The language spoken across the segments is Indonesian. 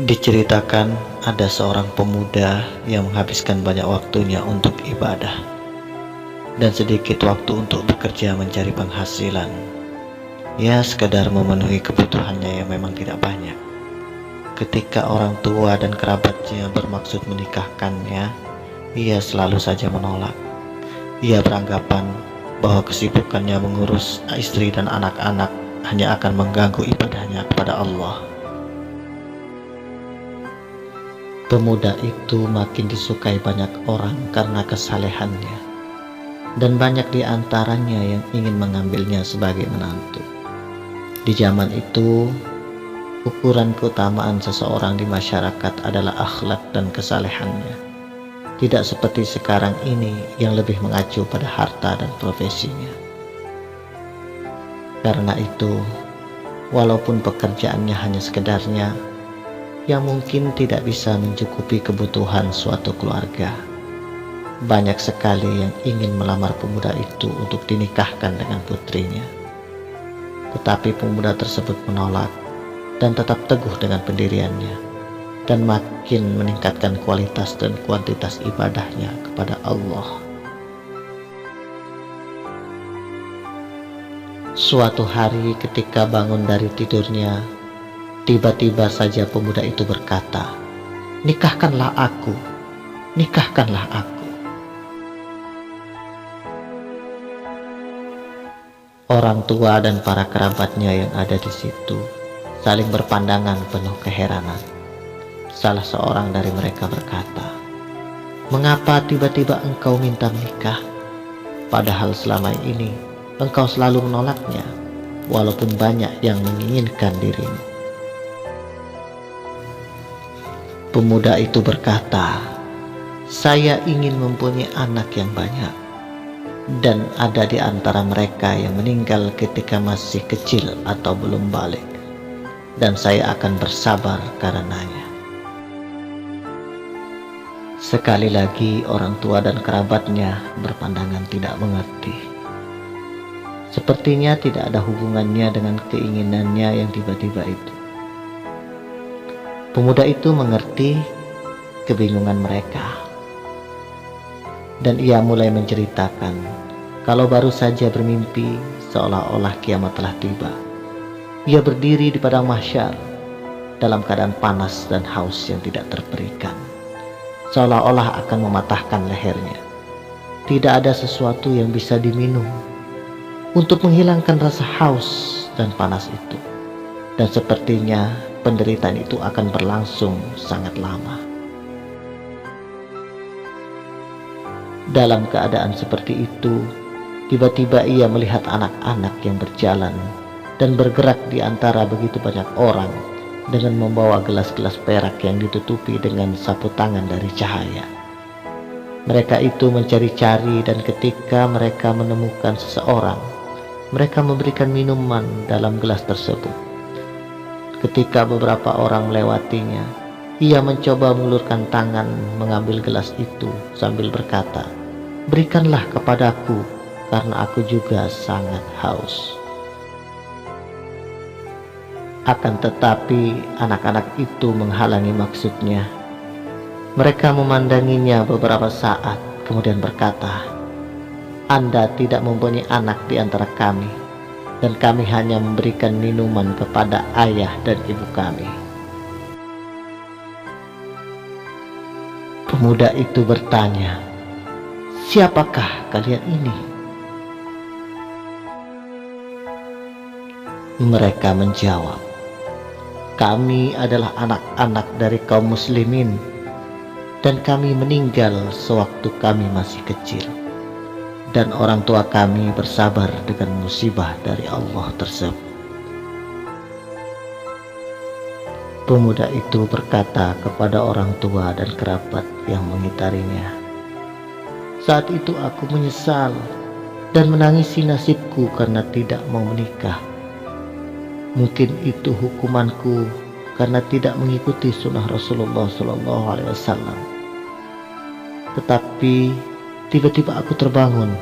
Diceritakan ada seorang pemuda yang menghabiskan banyak waktunya untuk ibadah dan sedikit waktu untuk bekerja mencari penghasilan. Ya, sekedar memenuhi kebutuhannya yang memang tidak banyak. Ketika orang tua dan kerabatnya bermaksud menikahkannya, ia selalu saja menolak. Ia beranggapan bahwa kesibukannya mengurus istri dan anak-anak hanya akan mengganggu ibadahnya kepada Allah. Pemuda itu makin disukai banyak orang karena kesalehannya, dan banyak di antaranya yang ingin mengambilnya sebagai menantu. Di zaman itu, ukuran keutamaan seseorang di masyarakat adalah akhlak dan kesalehannya. Tidak seperti sekarang ini yang lebih mengacu pada harta dan profesinya. Karena itu, walaupun pekerjaannya hanya sekedarnya, yang mungkin tidak bisa mencukupi kebutuhan suatu keluarga, banyak sekali yang ingin melamar pemuda itu untuk dinikahkan dengan putrinya. Tetapi pemuda tersebut menolak dan tetap teguh dengan pendiriannya, dan makin meningkatkan kualitas dan kuantitas ibadahnya kepada Allah. Suatu hari ketika bangun dari tidurnya, tiba-tiba saja pemuda itu berkata, "Nikahkanlah aku, nikahkanlah aku." Orang tua dan para kerabatnya yang ada di situ saling berpandangan penuh keheranan. Salah seorang dari mereka berkata, "Mengapa tiba-tiba engkau minta menikah? Padahal selama ini engkau selalu menolaknya, walaupun banyak yang menginginkan dirimu." Pemuda itu berkata, "Saya ingin mempunyai anak yang banyak, dan ada di antara mereka yang meninggal ketika masih kecil atau belum balik, dan saya akan bersabar karenanya." Sekali lagi orang tua dan kerabatnya berpandangan tidak mengerti. Sepertinya tidak ada hubungannya dengan keinginannya yang tiba-tiba itu. Pemuda itu mengerti kebingungan mereka, dan ia mulai menceritakan kalau baru saja bermimpi seolah-olah kiamat telah tiba. Ia berdiri di padang mahsyar dalam keadaan panas dan haus yang tidak terperikan, seolah-olah akan mematahkan lehernya. Tidak ada sesuatu yang bisa diminum untuk menghilangkan rasa haus dan panas itu, dan sepertinya penderitaan itu akan berlangsung sangat lama. Dalam keadaan seperti itu, tiba-tiba ia melihat anak-anak yang berjalan dan bergerak di antara begitu banyak orang dengan membawa gelas-gelas perak yang ditutupi dengan sapu tangan dari cahaya. Mereka itu mencari-cari, dan ketika mereka menemukan seseorang, mereka memberikan minuman dalam gelas tersebut. Ketika beberapa orang melewatinya, ia mencoba mengulurkan tangan mengambil gelas itu sambil berkata, "Berikanlah kepadaku, karena aku juga sangat haus." Akan tetapi anak-anak itu menghalangi maksudnya. Mereka memandanginya beberapa saat, kemudian berkata, "Anda tidak mempunyai anak di antara kami, dan kami hanya memberikan minuman kepada ayah dan ibu kami." Pemuda itu bertanya, "Siapakah kalian ini?" Mereka menjawab, "Kami adalah anak-anak dari kaum muslimin, dan kami meninggal sewaktu kami masih kecil, dan orang tua kami bersabar dengan musibah dari Allah tersebut." Pemuda itu berkata kepada orang tua dan kerabat yang mengitarinya, "Saat itu aku menyesal dan menangisi nasibku karena tidak mau menikah. Mungkin itu hukumanku karena tidak mengikuti sunnah Rasulullah SAW. Tetapi tiba-tiba aku terbangun,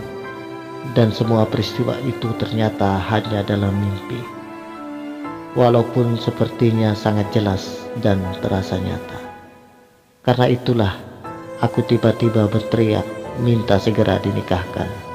dan semua peristiwa itu ternyata hanya dalam mimpi. walaupun sepertinya sangat jelas dan terasa nyata. Karena itulah aku tiba-tiba berteriak minta segera dinikahkan.